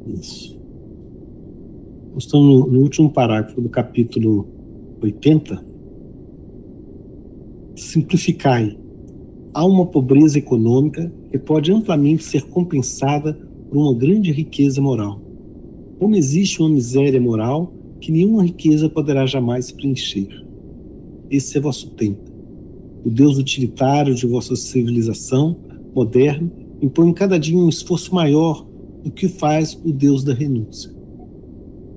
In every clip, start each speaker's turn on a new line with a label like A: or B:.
A: Isso. Estamos no último parágrafo do capítulo 80. Simplificai. Há uma pobreza econômica que pode amplamente ser compensada por uma grande riqueza moral. Como existe uma miséria moral que nenhuma riqueza poderá jamais preencher. Esse é vosso tempo. O Deus utilitário de vossa civilização moderna impõe cada dia um esforço maior do que faz o Deus da renúncia.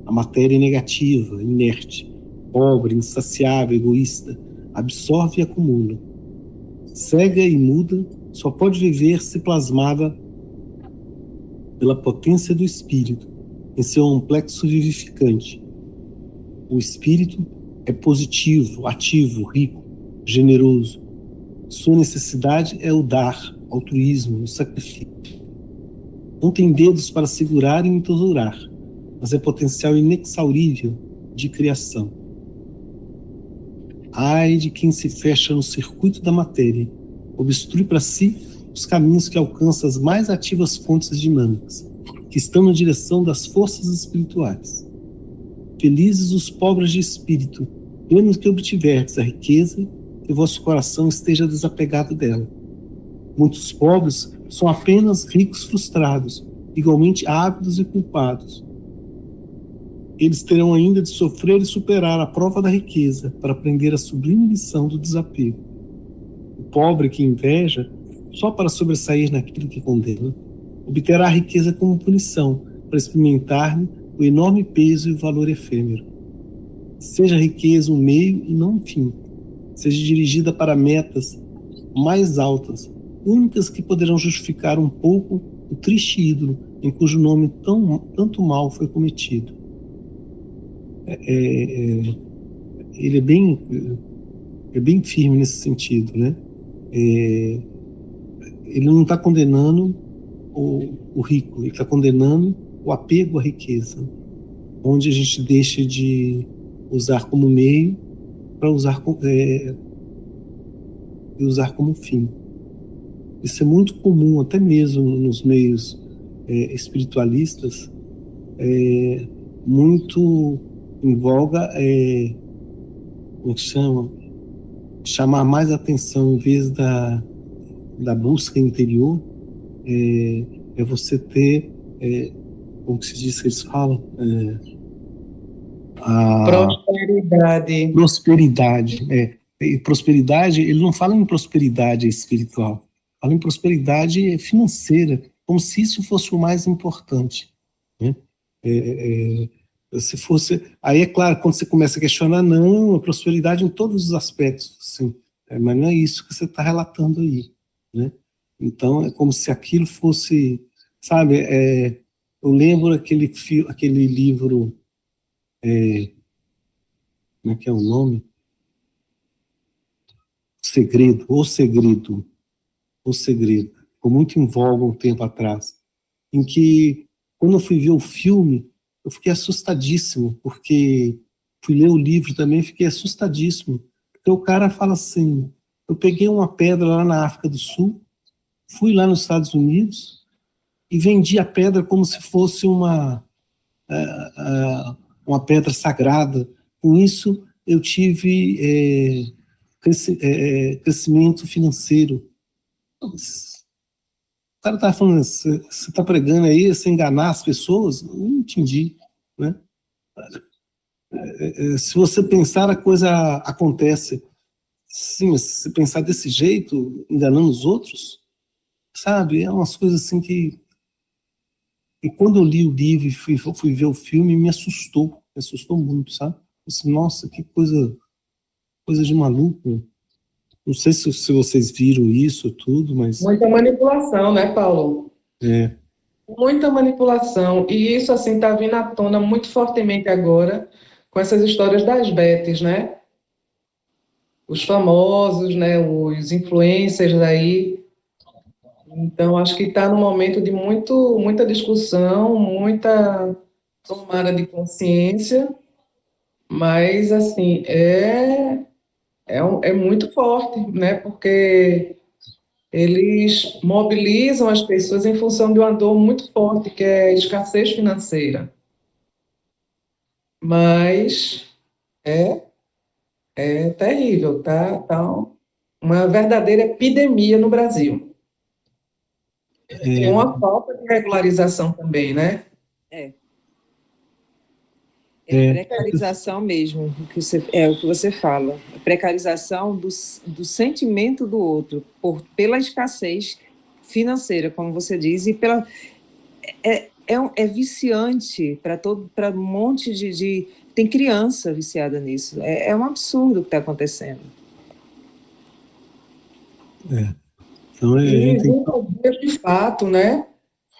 A: A matéria negativa, inerte, pobre, insaciável, egoísta, absorve e acumula. Cega e muda, só pode viver se plasmada pela potência do espírito, em seu amplexo vivificante. O espírito é positivo, ativo, rico, generoso. Sua necessidade é o dar, altruísmo, o sacrifício. Não tem dedos para segurar e entesourar, mas é potencial inexaurível de criação. Ai de quem se fecha no circuito da matéria, obstrui para si os caminhos que alcançam as mais ativas fontes dinâmicas, que estão na direção das forças espirituais. Felizes os pobres de espírito, pleno que obtiverdes a riqueza, que vosso coração esteja desapegado dela. Muitos pobres são apenas ricos frustrados, igualmente ávidos e culpados. Eles terão ainda de sofrer e superar a prova da riqueza para aprender a sublime lição do desapego. O pobre que inveja, só para sobressair naquilo que condena, obterá a riqueza como punição para experimentar o enorme peso e o valor efêmero. Seja a riqueza um meio e não um fim. Seja dirigida para metas mais altas, únicas que poderão justificar um pouco o triste ídolo em cujo nome tanto mal foi cometido. Ele é bem firme nesse sentido, né? Ele não está condenando o rico, ele está condenando o apego à riqueza, onde a gente deixa de usar como meio para usar como fim. Isso é muito comum, até mesmo nos meios espiritualistas, muito em voga, como que chama? Chamar mais atenção em vez da busca interior, é você ter, como que se diz que eles falam?
B: Prosperidade.
A: Prosperidade. E prosperidade, ele não fala em prosperidade espiritual, fala em prosperidade financeira, como se isso fosse o mais importante, né? Se fosse, aí é claro, quando você começa a questionar, não, a prosperidade em todos os aspectos, assim, mas não é isso que você está relatando aí, né? Então é como se aquilo fosse, sabe, eu lembro aquele livro, como é que é o nome? O Segredo, ficou muito em voga um tempo atrás, em que, quando eu fui ver o filme, eu fiquei assustadíssimo, porque fui ler o livro também, fiquei assustadíssimo, porque o cara fala assim, eu peguei uma pedra lá na África do Sul, fui lá nos Estados Unidos e vendi a pedra como se fosse uma pedra sagrada. Com isso, eu tive crescimento financeiro. O cara está falando, você está pregando aí, você enganar as pessoas? Eu não entendi, né? Se você pensar, a coisa acontece. Sim, se você pensar desse jeito, enganando os outros, sabe? É umas coisas assim que... E quando eu li o livro e fui ver o filme, me assustou muito, sabe? Eu disse, nossa, que coisa de maluco. Não sei se vocês viram isso tudo, mas...
B: Muita manipulação, né, Paulo? Muita manipulação. E isso, assim, está vindo à tona muito fortemente agora com essas histórias das betes, né? Os famosos, né? Os influencers daí. Então, acho que está num momento de muita discussão, muita tomada de consciência, mas, assim, é muito forte, né? Porque eles mobilizam as pessoas em função de uma dor muito forte, que é a escassez financeira. Mas é terrível, tá? Tá uma verdadeira epidemia no Brasil. Com a falta de regularização também, né?
C: Precarização mesmo, o que você fala. Precarização do sentimento do outro, pela escassez financeira, como você diz, e é viciante para um monte de... Tem criança viciada nisso. É um absurdo o que está acontecendo.
B: Então, de fato, né?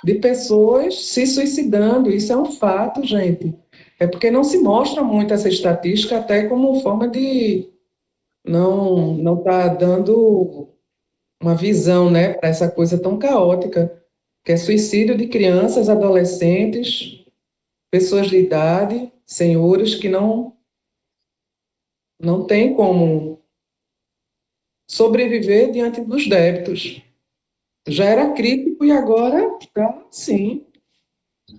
B: De pessoas se suicidando. Isso é um fato, gente. É porque não se mostra muito essa estatística, até como forma de não tá dando uma visão, né, para essa coisa tão caótica, que é suicídio de crianças, adolescentes, pessoas de idade, senhores que não têm como sobreviver diante dos débitos. Já era crítico e agora está, sim,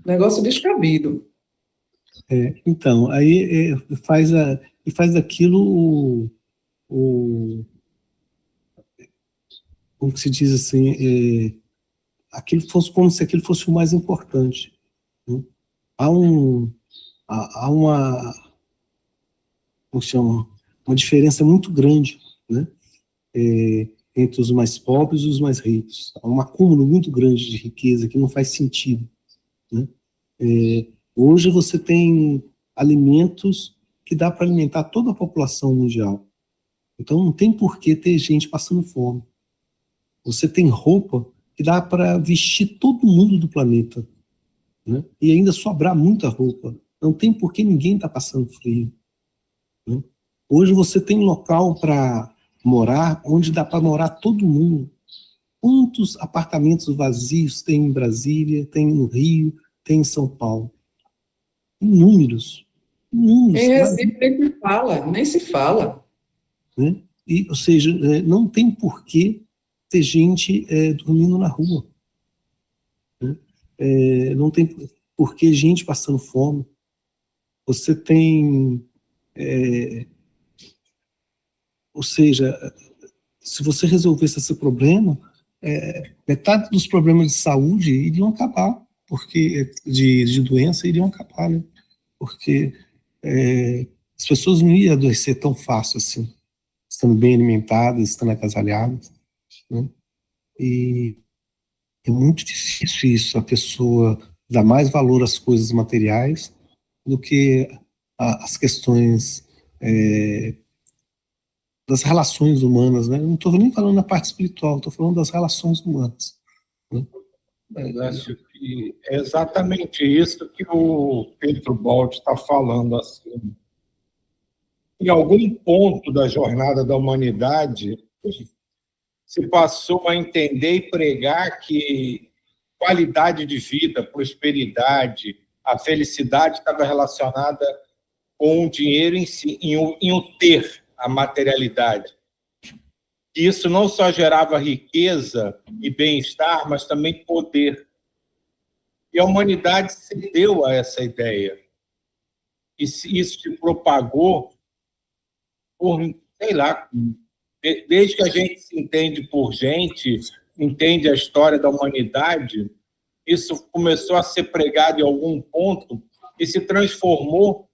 B: negócio descabido.
A: Então, aí faz daquilo como se diz assim, aquilo fosse como se aquilo fosse o mais importante. Né? Há uma, como chama, uma diferença muito grande, né? Entre os mais pobres e os mais ricos. Há um acúmulo muito grande de riqueza que não faz sentido. Né? Hoje você tem alimentos que dá para alimentar toda a população mundial. Então não tem por que ter gente passando fome. Você tem roupa que dá para vestir todo mundo do planeta. Né? E ainda sobrar muita roupa. Não tem por que ninguém está passando frio. Né? Hoje você tem local para morar, onde dá para morar todo mundo. Quantos apartamentos vazios tem em Brasília, tem no Rio, tem em São Paulo? Inúmeros.
B: Em Recife nem se fala.
A: Né? Ou seja, não tem por que ter gente dormindo na rua. Né? Não tem por que gente passando fome. Você tem... ou seja, se você resolvesse esse problema, metade dos problemas de saúde iriam acabar, porque de doença iriam acabar, né? Porque as pessoas não iam adoecer tão fácil assim, estando bem alimentadas, estando agasalhadas, né? E é muito difícil isso, a pessoa dar mais valor às coisas materiais do que às questões das relações humanas, né? Eu não estou nem falando da parte espiritual, estou falando das relações humanas. Né?
D: Eu acho que é exatamente isso que o Pedro Baldi está falando. Assim. Em algum ponto da jornada da humanidade, se passou a entender e pregar que qualidade de vida, prosperidade, a felicidade estava relacionada com o dinheiro em si, em o ter, a materialidade. Isso não só gerava riqueza e bem-estar, mas também poder. E a humanidade cedeu a essa ideia. E isso se propagou por, sei lá, desde que a gente se entende por gente, entende a história da humanidade, isso começou a ser pregado em algum ponto e se transformou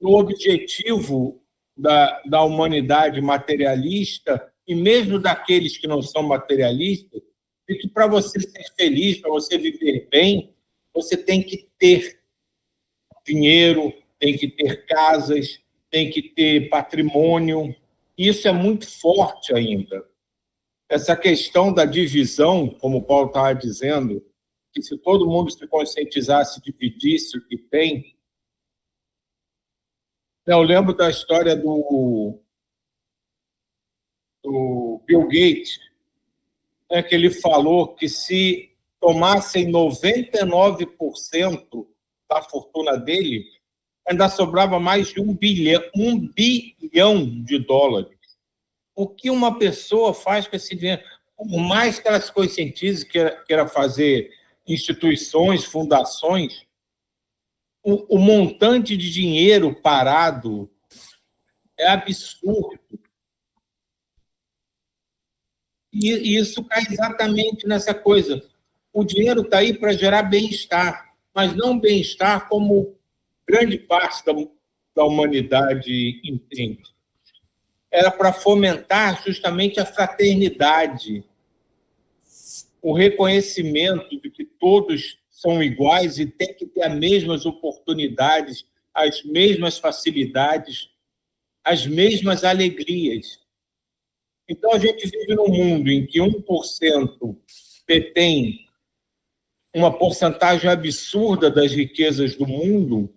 D: no objetivo da humanidade materialista e mesmo daqueles que não são materialistas, de que para você ser feliz, para você viver bem, você tem que ter dinheiro, tem que ter casas, tem que ter patrimônio. Isso é muito forte ainda. Essa questão da divisão, como o Paulo estava dizendo, que se todo mundo se conscientizasse, dividisse o que tem. Eu lembro da história do Bill Gates, né, que ele falou que se tomassem 99% da fortuna dele, ainda sobrava mais de $1 bilhão. O que uma pessoa faz com esse dinheiro? por mais que ela se conscientize, queira fazer instituições, fundações, o montante de dinheiro parado é absurdo. E isso cai exatamente nessa coisa. O dinheiro está aí para gerar bem-estar, mas não bem-estar como grande parte da humanidade entende. Era para fomentar justamente a fraternidade, o reconhecimento de que todos são iguais e têm que ter as mesmas oportunidades, as mesmas facilidades, as mesmas alegrias. Então, a gente vive num mundo em que 1% detém uma porcentagem absurda das riquezas do mundo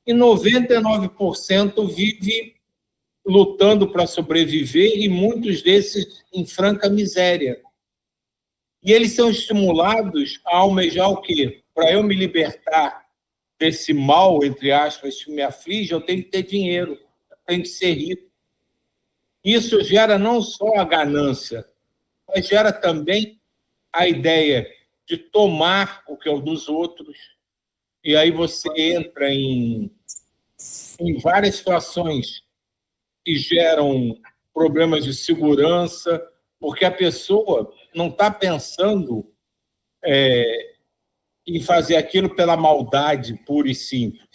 D: e 99% vive lutando para sobreviver e muitos desses em franca miséria. E eles são estimulados a almejar o quê? Para eu me libertar desse mal, entre aspas, que me aflige, eu tenho que ter dinheiro, eu tenho que ser rico. Isso gera não só a ganância, mas gera também a ideia de tomar o que é o dos outros. E aí você entra em várias situações que geram problemas de segurança, porque a pessoa não está pensando em fazer aquilo pela maldade pura e simples,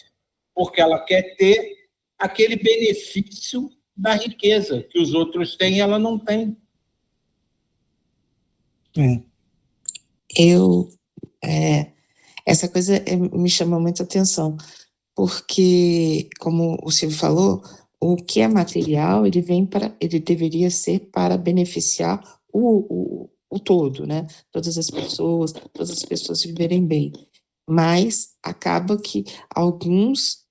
D: porque ela quer ter aquele benefício da riqueza que os outros têm e ela não tem.
E: Essa coisa me chama muita atenção, porque, como o Silvio falou, o que é material, ele deveria ser para beneficiar o todo, né? Todas as pessoas viverem bem. Mas acaba que alguns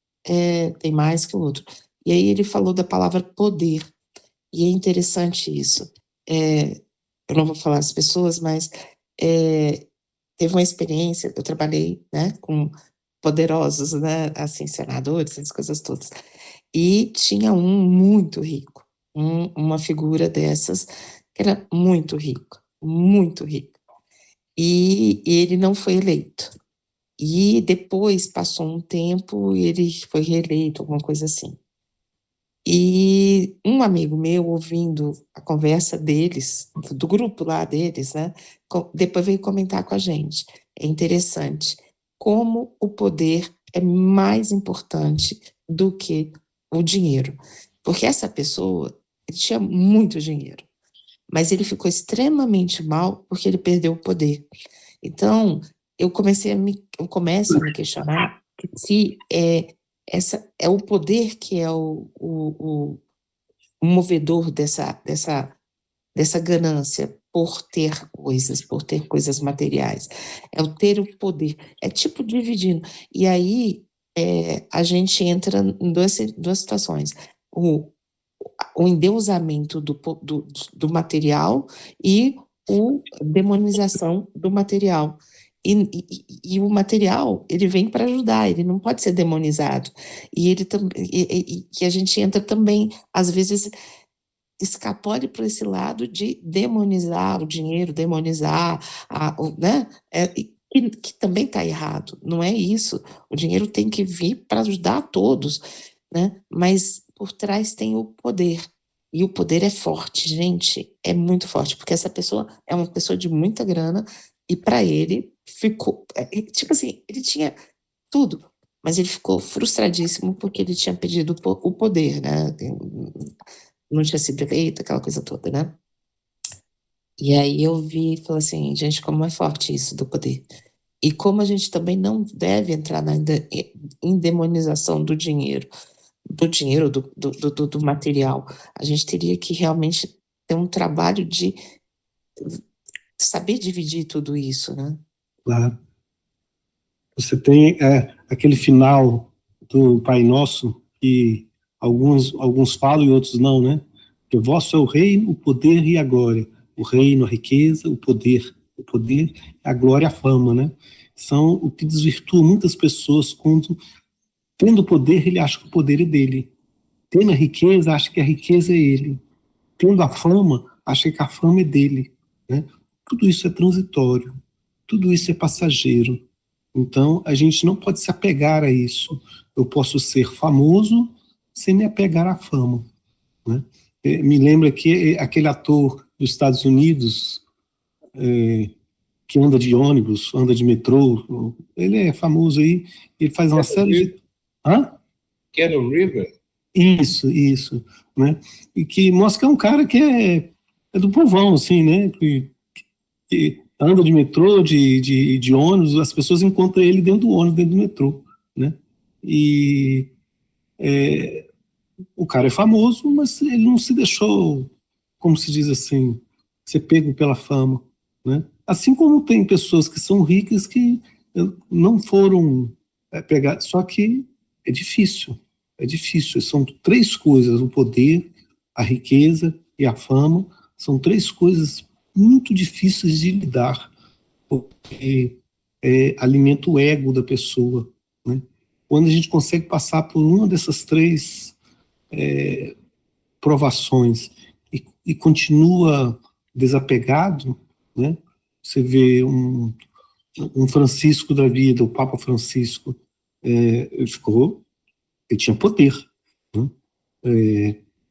E: têm mais que o outro. E aí ele falou da palavra poder, e é interessante isso. Eu não vou falar as pessoas, mas teve uma experiência, eu trabalhei, né, com poderosos, né, assim, senadores, essas coisas todas. E tinha um muito rico, uma figura dessas, que era muito rico, muito rico. E ele não foi eleito. E depois passou um tempo e ele foi reeleito, alguma coisa assim. E um amigo meu, ouvindo a conversa deles, do grupo lá deles, né, depois veio comentar com a gente. É interessante como o poder é mais importante do que o dinheiro. Porque essa pessoa, ele tinha muito dinheiro, mas ele ficou extremamente mal porque ele perdeu o poder. Então, eu começo a me questionar se essa é o poder que é o movedor dessa ganância por ter coisas materiais. É o ter o poder, é tipo dividindo. E aí a gente entra em duas situações. O endeusamento do material e a demonização do material. E o material, ele vem para ajudar, ele não pode ser demonizado. E que a gente entra também, às vezes, escapole para esse lado de demonizar o dinheiro, demonizar, né? Que também está errado, não é isso. O dinheiro tem que vir para ajudar a todos, né? Mas por trás tem o poder. E o poder é forte, gente, é muito forte, porque essa pessoa é uma pessoa de muita grana e para ele ficou, tipo assim, ele tinha tudo, mas ele ficou frustradíssimo porque ele tinha pedido o poder, né? Não tinha sido eleito, aquela coisa toda, né? E aí eu vi e falei assim, gente, como é forte isso do poder. E como a gente também não deve entrar na endemonização do dinheiro, do material. A gente teria que realmente ter um trabalho de saber dividir tudo isso, né?
A: Claro. Você tem aquele final do Pai Nosso, que alguns falam e outros não, né? Que vosso é o reino, o poder e a glória. O reino, a riqueza, o poder, a glória, a fama, né? São o que desvirtua muitas pessoas quando, tendo poder, ele acha que o poder é dele. Tendo a riqueza, acha que a riqueza é ele. Tendo a fama, acha que a fama é dele, né? Tudo isso é transitório, tudo isso é passageiro. Então, a gente não pode se apegar a isso. Eu posso ser famoso sem me apegar à fama, né? Me lembra que aquele ator dos Estados Unidos, que anda de ônibus, anda de metrô, ele é famoso aí, ele faz uma série de... Hã?
D: Keanu Reeves?
A: Isso, né? E que mostra que é um cara que é do povão, assim, né? Que anda de metrô, de ônibus, as pessoas encontram ele dentro do ônibus, dentro do metrô, né? E o cara é famoso, mas ele não se deixou, como se diz assim, ser pego pela fama, né? Assim como tem pessoas que são ricas que não foram pegar, só que é difícil, são três coisas, o poder, a riqueza e a fama, são três coisas muito difíceis de lidar, porque alimenta o ego da pessoa, né? Quando a gente consegue passar por uma dessas três provações e continua desapegado, né? Você vê um Francisco da vida, o Papa Francisco, ele tinha poder, né?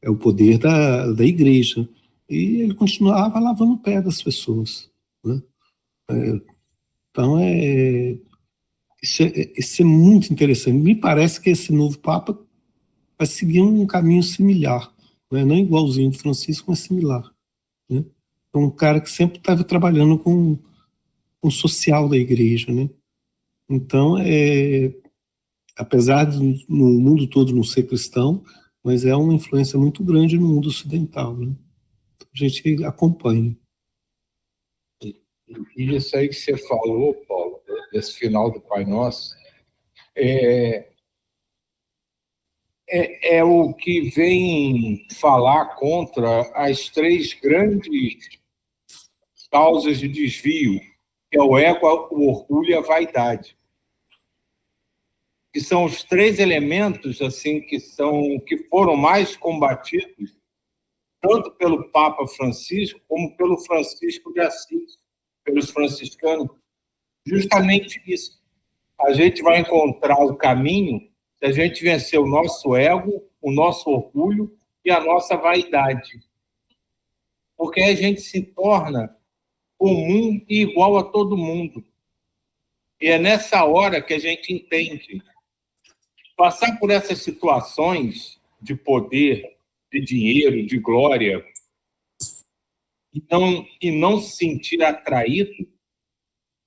A: É o poder da igreja, e ele continuava lavando o pé das pessoas, né? Então, isso é muito interessante. Me parece que esse novo Papa vai seguir um caminho similar, né? Não igualzinho do Francisco, mas similar, né? É um cara que sempre estava trabalhando com o social da igreja, né? Então, apesar de no mundo todo não ser cristão, mas é uma influência muito grande no mundo ocidental, né? A gente acompanha.
D: E isso aí que você falou, Paulo, desse final do Pai Nosso, é o que vem falar contra as três grandes causas de desvio, que é o ego, o orgulho e a vaidade. Que são os três elementos assim que foram mais combatidos tanto pelo Papa Francisco como pelo Francisco de Assis, pelos franciscanos. Justamente isso. A gente vai encontrar o caminho se a gente vencer o nosso ego, o nosso orgulho e a nossa vaidade. Porque aí a gente se torna comum e igual a todo mundo. E é nessa hora que a gente entende. Passar por essas situações de poder, de dinheiro, de glória, e não se sentir atraído,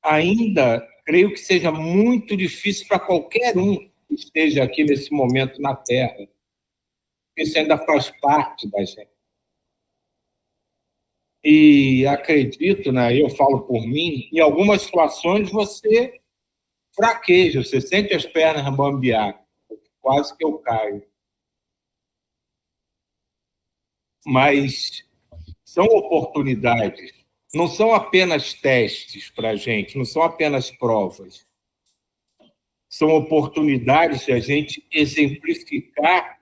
D: ainda creio que seja muito difícil para qualquer um que esteja aqui nesse momento na Terra. Isso ainda faz parte da gente. E acredito, né, eu falo por mim, em algumas situações você fraqueja, você sente as pernas bambear, quase que eu caio. Mas são oportunidades, não são apenas testes para a gente, não são apenas provas. São oportunidades de a gente exemplificar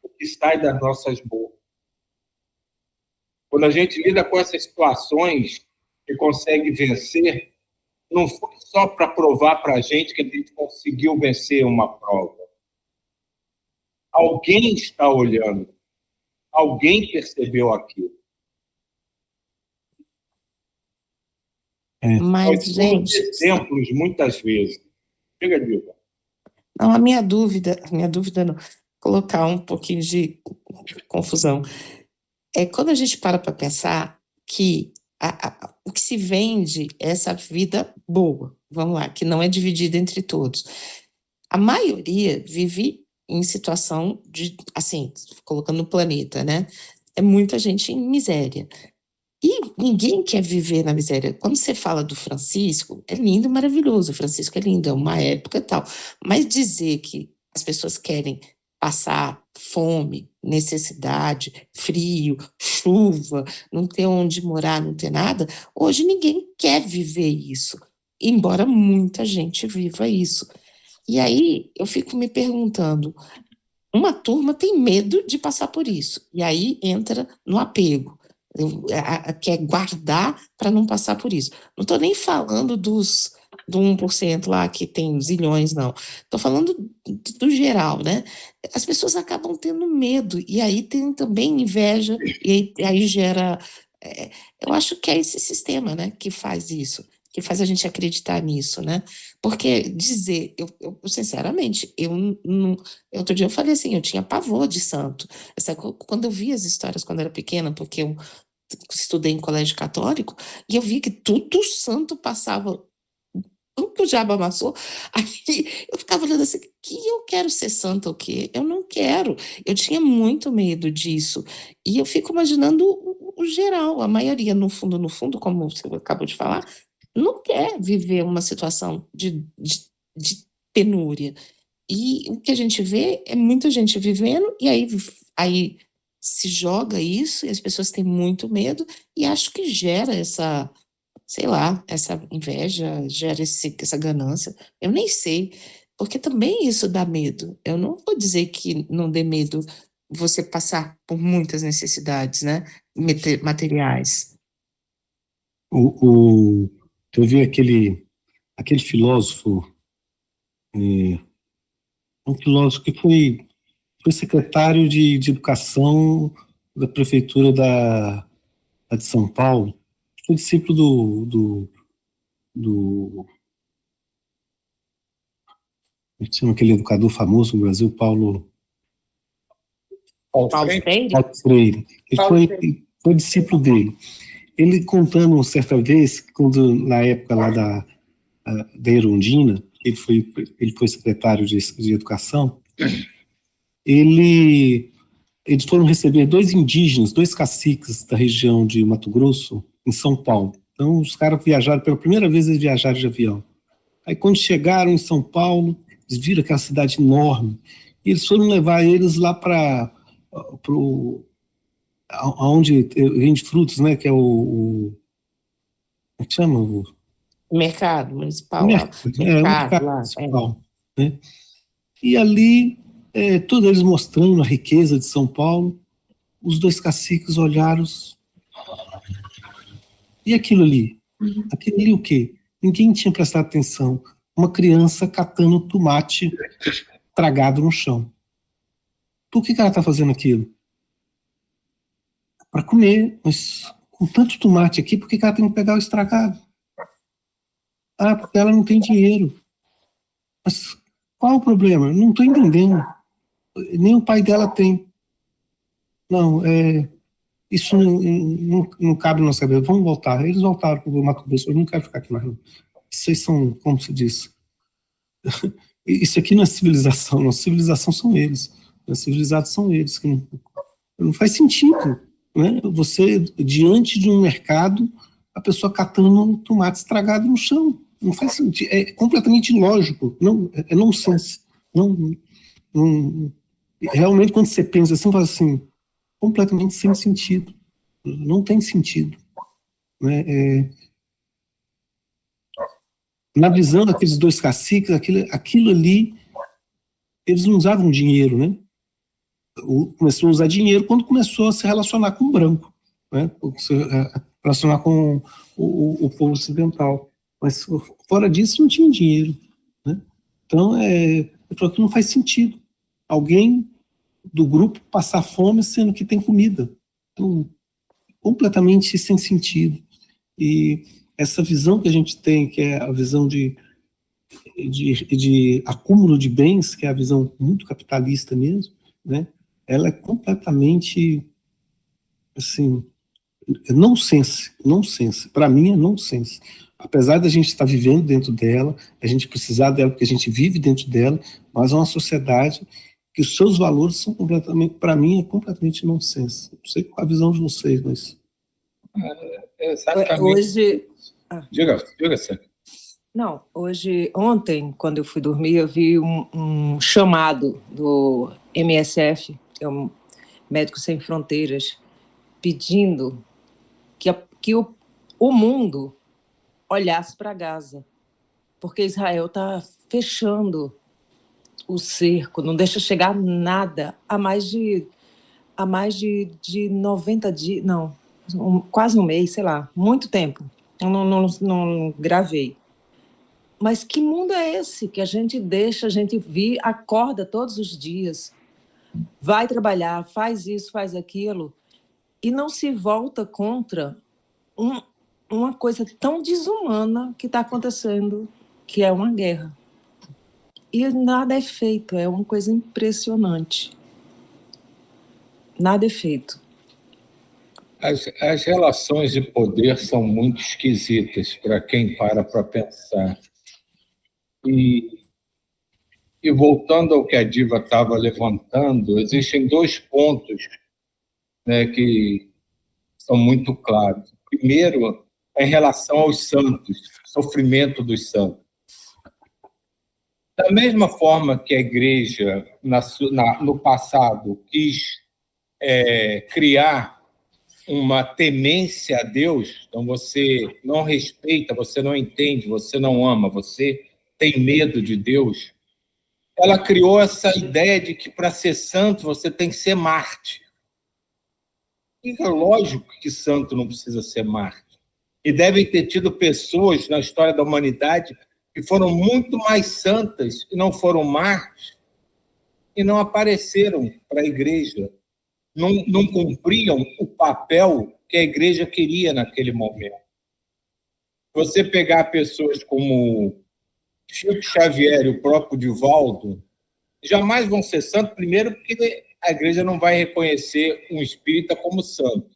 D: o que sai das nossas bocas. Quando a gente lida com essas situações e consegue vencer, não foi só para provar para a gente que a gente conseguiu vencer uma prova. Alguém está olhando, alguém percebeu aquilo.
E: Mas, gente...
D: exemplos, muitas vezes. Chega, Dilma.
E: Não, a minha dúvida não, colocar um pouquinho de confusão. Quando a gente para pensar que o que se vende é essa vida boa, vamos lá, que não é dividida entre todos. A maioria vive em situação de, assim, colocando no planeta, né? É muita gente em miséria. E ninguém quer viver na miséria. Quando você fala do Francisco, é lindo e maravilhoso. O Francisco é lindo, é uma época e tal. Mas dizer que as pessoas querem passar fome, necessidade, frio, chuva, não ter onde morar, não ter nada, hoje ninguém quer viver isso, embora muita gente viva isso. E aí eu fico me perguntando, uma turma tem medo de passar por isso, e aí entra no apego. quer guardar para não passar por isso. Não estou nem falando do 1% lá que tem zilhões, não. Estou falando do geral, né? As pessoas acabam tendo medo, e aí tem também inveja, e aí gera... eu acho que é esse sistema, né, que faz isso, que faz a gente acreditar nisso, né? Porque dizer, eu sinceramente, outro dia eu falei assim, eu tinha pavor de santo. Quando eu vi as histórias quando eu era pequena, porque eu estudei em colégio católico, e eu vi que tudo santo passava, tudo que o diabo amassou, aí eu ficava olhando assim, que eu quero ser santa o quê? Eu não quero. Eu tinha muito medo disso. E eu fico imaginando o geral, a maioria, no fundo, como você acabou de falar, não quer viver uma situação de penúria. E o que a gente vê é muita gente vivendo, e aí se joga isso, e as pessoas têm muito medo, e acho que gera essa, sei lá, essa inveja, gera essa ganância. Eu nem sei, porque também isso dá medo. Eu não vou dizer que não dê medo você passar por muitas necessidades, né, materiais.
A: Eu vi aquele filósofo, um filósofo que foi secretário de educação da prefeitura de São Paulo, foi discípulo como chama aquele educador famoso no Brasil, Paulo
E: Freire?
A: Paulo Freire. Ele foi discípulo dele. Ele contando certa vez, quando na época lá da Erundina, ele foi secretário de educação, eles foram receber 2 indígenas, 2 caciques da região de Mato Grosso, em São Paulo. Então, os caras viajaram, pela primeira vez eles viajaram de avião. Aí, quando chegaram em São Paulo, eles viram aquela cidade enorme, e eles foram levar eles lá para onde vende frutos, né, que é como é que chama?
E: Mercado municipal.
A: O mercado
E: lá.
A: municipal, né? E ali, todos eles mostrando a riqueza de São Paulo, os 2 caciques olharam, e aquilo ali? Aquilo ali o quê? Ninguém tinha prestado atenção. Uma criança catando tomate estragado no chão. Por que ela está fazendo aquilo? Para comer, mas com tanto tomate aqui, por que ela tem que pegar o estragado? Ah, porque ela não tem dinheiro. Mas qual o problema? Não estou entendendo. Nem o pai dela tem. Não, isso não cabe na nossa cabeça. Vamos voltar. Eles voltaram para o Mato Grosso. Eu não quero ficar aqui mais. Vocês são, como se diz, isso aqui não é civilização. Não, civilização são eles. Civilizados são eles. Que não faz sentido, né? Você, diante de um mercado, a pessoa catando um tomate estragado no chão. Não faz sentido. É completamente ilógico. Não, é nonsense. Realmente, quando você pensa assim, fala assim, completamente sem sentido. Não tem sentido. Né? Na visão daqueles 2 caciques, aquilo ali, eles não usavam dinheiro, né? Começou a usar dinheiro quando começou a se relacionar com o branco, né? Se relacionar com o povo ocidental. Mas fora disso não tinha dinheiro, né? Então, eu falo que não faz sentido alguém do grupo passar fome sendo que tem comida. Então, completamente sem sentido. E essa visão que a gente tem, que é a visão de acúmulo de bens, que é a visão muito capitalista mesmo, né? Ela é completamente, assim, nonsense. Para mim é nonsense. Apesar da gente estar vivendo dentro dela, a gente precisar dela porque a gente vive dentro dela, mas é uma sociedade que os seus valores são completamente, para mim, é completamente nonsense. Não sei qual a visão de vocês, mas...
D: Exatamente.
C: Hoje...
D: Diga, Sérgio.
C: Não, ontem, quando eu fui dormir, eu vi um chamado do MSF, que é o Médicos Sem Fronteiras, pedindo que o mundo olhasse para Gaza, porque Israel está fechando o cerco, não deixa chegar nada há mais de 90 dias, não quase um mês, sei lá, muito tempo. Eu não gravei. Mas que mundo é esse que a gente deixa, a gente acorda todos os dias, vai trabalhar, faz isso, faz aquilo, e não se volta contra uma coisa tão desumana que está acontecendo, que é uma guerra. E nada é feito, é uma coisa impressionante. Nada é feito.
D: As relações de poder são muito esquisitas para quem para pensar. E voltando ao que a Diva estava levantando, existem 2 pontos, né, que são muito claros. Primeiro, é em relação aos santos, sofrimento dos santos. Da mesma forma que a Igreja, no passado, quis criar uma temência a Deus, então você não respeita, você não entende, você não ama, você tem medo de Deus, ela criou essa ideia de que para ser santo você tem que ser mártir. E é lógico que santo não precisa ser mártir. E devem ter tido pessoas na história da humanidade que foram muito mais santas e não foram mártires e não apareceram para a igreja. Não cumpriam o papel que a igreja queria naquele momento. Você pegar pessoas como Chico Xavier e o próprio Divaldo, jamais vão ser santos, primeiro porque a igreja não vai reconhecer um espírita como santo.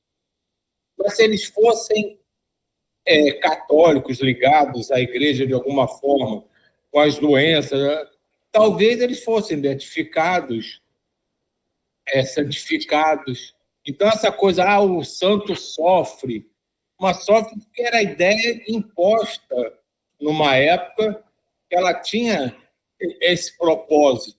D: Mas se eles fossem católicos ligados à igreja de alguma forma, com as doenças, talvez eles fossem beatificados, santificados. Então, essa coisa, o santo sofre, mas sofre porque era a ideia imposta numa época que ela tinha esse propósito.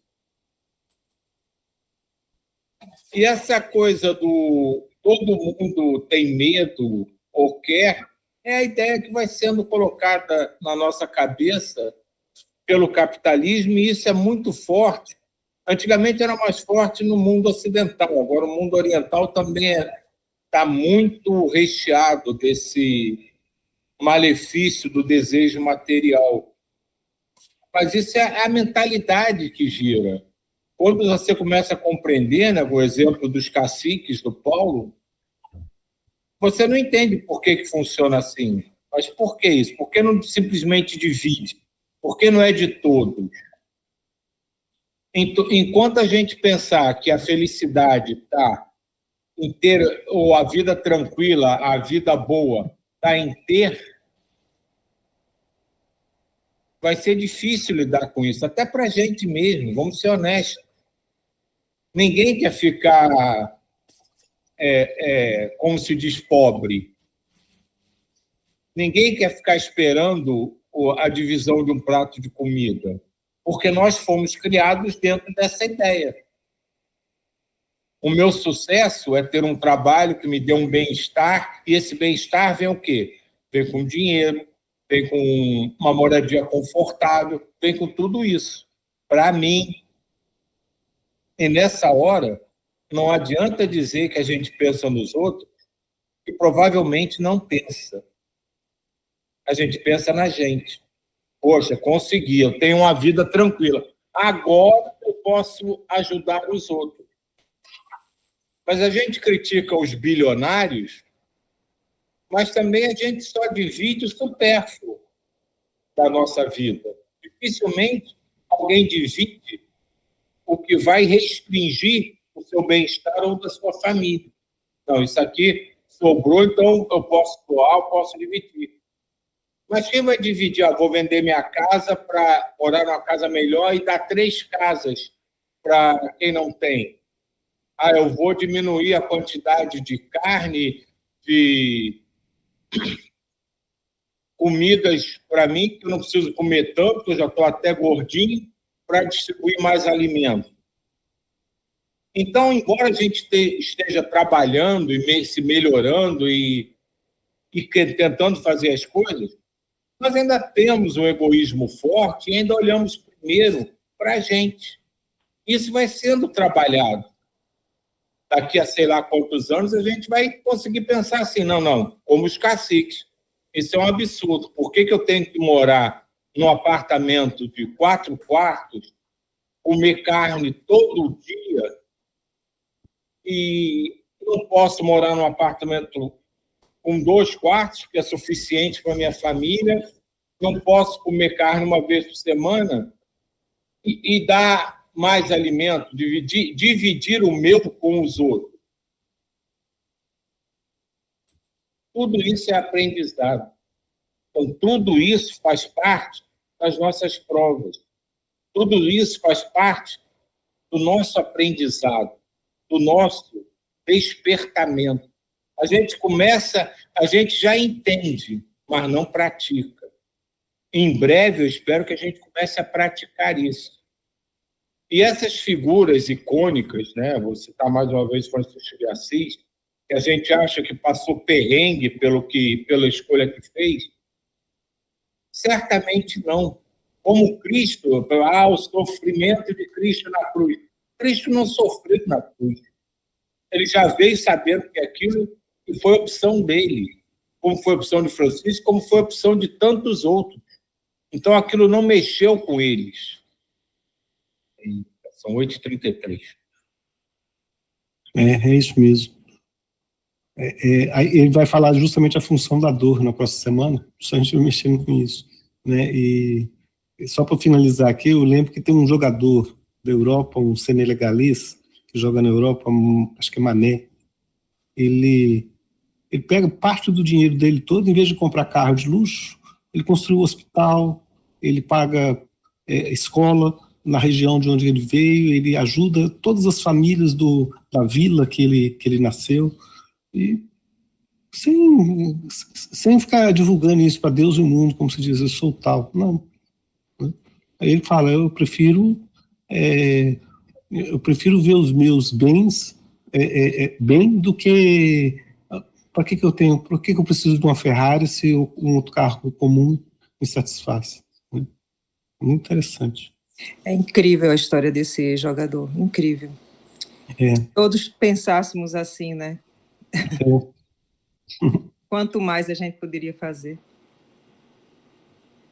D: E essa coisa do todo mundo tem medo ou quer, é a ideia que vai sendo colocada na nossa cabeça pelo capitalismo, e isso é muito forte. Antigamente era mais forte no mundo ocidental, agora o mundo oriental também está muito recheado desse malefício do desejo material. Mas isso é a mentalidade que gira. Quando você começa a compreender, né, o exemplo dos caciques do Paulo, você não entende por que funciona assim. Mas por que isso? Por que não simplesmente divide? Por que não é de todos? Enquanto a gente pensar que a felicidade está em ter, ou a vida tranquila, a vida boa, está em ter, vai ser difícil lidar com isso, até para a gente mesmo, vamos ser honestos. Ninguém quer ficar, como se diz, pobre. Ninguém quer ficar esperando a divisão de um prato de comida, porque nós fomos criados dentro dessa ideia. O meu sucesso é ter um trabalho que me dê um bem-estar, e esse bem-estar vem o quê? Vem com dinheiro, vem com uma moradia confortável, vem com tudo isso. Para mim, e nessa hora, não adianta dizer que a gente pensa nos outros, que provavelmente não pensa. A gente pensa na gente. Poxa, consegui, eu tenho uma vida tranquila. Agora eu posso ajudar os outros. Mas a gente critica os bilionários, mas também a gente só divide o supérfluo da nossa vida. Dificilmente alguém divide o que vai restringir o seu bem-estar ou da sua família. Não, isso aqui sobrou, então eu posso doar, eu posso dividir. Mas quem vai dividir? Vou vender minha casa para morar numa casa melhor e dar 3 casas para quem não tem. Eu vou diminuir a quantidade de carne, de comidas para mim, que eu não preciso comer tanto, que eu já estou até gordinho, para distribuir mais alimento. Então, embora a gente esteja trabalhando e se melhorando e tentando fazer as coisas, nós ainda temos um egoísmo forte e ainda olhamos primeiro para a gente. Isso vai sendo trabalhado. daqui a sei lá quantos anos, a gente vai conseguir pensar assim, não, como os caciques. Isso é um absurdo. Por que eu tenho que morar num apartamento de 4 quartos, comer carne todo dia, e não posso morar num apartamento com 2 quartos, que é suficiente para a minha família, não posso comer carne uma vez por semana e dar mais alimento, dividir o meu com os outros. Tudo isso é aprendizado. Então, tudo isso faz parte das nossas provas. Tudo isso faz parte do nosso aprendizado, do nosso despertamento. A gente já entende, mas não pratica. Em breve, eu espero que a gente comece a praticar isso. E essas figuras icônicas, né? Vou citar mais uma vez Francisco de Assis, que a gente acha que passou perrengue pela escolha que fez, certamente não. Como Cristo, o sofrimento de Cristo na cruz. Cristo não sofreu na cruz. Ele já veio sabendo que aquilo foi opção dele, como foi opção de Francisco, como foi opção de tantos outros. Então, aquilo não mexeu com eles. São 8h33.
A: É isso mesmo. Ele vai falar justamente a função da dor na próxima semana, justamente mexendo com isso, né? E só para finalizar aqui, eu lembro que tem um jogador da Europa, um senegalês, que joga na Europa, acho que é Mané. Ele pega parte do dinheiro dele todo, em vez de comprar carro de luxo, ele construiu um hospital, ele paga escola na região de onde ele veio, ele ajuda todas as famílias da vila que ele nasceu, e sem ficar divulgando isso para Deus e o mundo, como se diz, eu sou tal. Não. Aí ele fala, eu prefiro ver os meus bens bem do que... Para que eu preciso de uma Ferrari se um outro carro comum me satisfaz? Muito interessante.
C: É incrível a história desse jogador, incrível. Todos pensássemos assim, né? Quanto mais a gente poderia fazer.